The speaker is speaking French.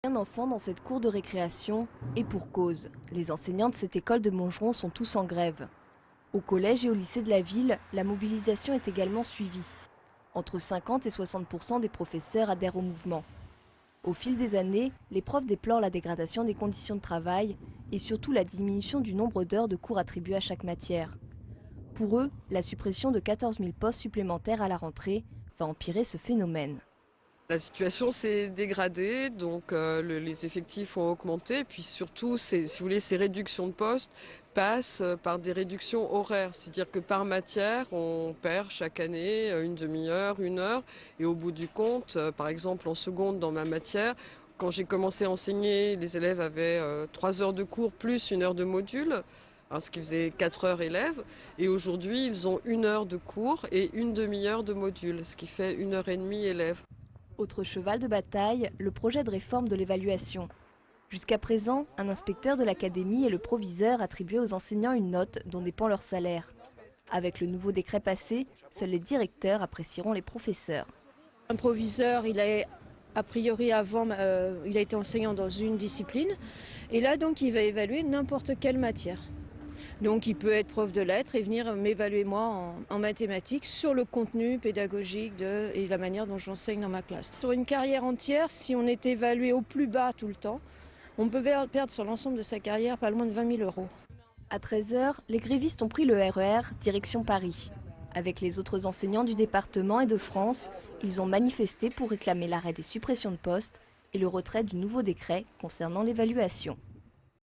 un enfant dans cette cour de récréation, et pour cause. Les enseignants de cette école de Montgeron sont tous en grève. Au collège et au lycée de la ville, la mobilisation est également suivie. Entre 50 et 60% des professeurs adhèrent au mouvement. Au fil des années, les profs déplorent la dégradation des conditions de travail et surtout la diminution du nombre d'heures de cours attribuées à chaque matière. Pour eux, la suppression de 14 000 postes supplémentaires à la rentrée va empirer ce phénomène. La situation s'est dégradée, donc les effectifs ont augmenté, puis surtout, si vous voulez, ces réductions de postes passent par des réductions horaires, c'est-à-dire que par matière, on perd chaque année une demi-heure, une heure, et au bout du compte, par exemple en seconde dans ma matière, quand j'ai commencé à enseigner, les élèves avaient 3 heures de cours plus une heure de module, hein, ce qui faisait 4 heures élèves, et aujourd'hui ils ont 1 heure de cours et une demi-heure de module, ce qui fait 1 heure et demie élèves. Autre cheval de bataille, le projet de réforme de l'évaluation. Jusqu'à présent, un inspecteur de l'académie et le proviseur attribuaient aux enseignants une note dont dépend leur salaire. Avec le nouveau décret passé, seuls les directeurs apprécieront les professeurs. Un proviseur, il a a priori avant, il a été enseignant dans une discipline et là donc il va évaluer n'importe quelle matière. Donc il peut être prof de lettres et venir m'évaluer moi en mathématiques sur le contenu pédagogique et la manière dont j'enseigne dans ma classe. Sur une carrière entière, si on est évalué au plus bas tout le temps, on peut perdre sur l'ensemble de sa carrière pas loin de 20 000 €. À 13 h, les grévistes ont pris le RER direction Paris. Avec les autres enseignants du département et de France, ils ont manifesté pour réclamer l'arrêt des suppressions de postes et le retrait du nouveau décret concernant l'évaluation.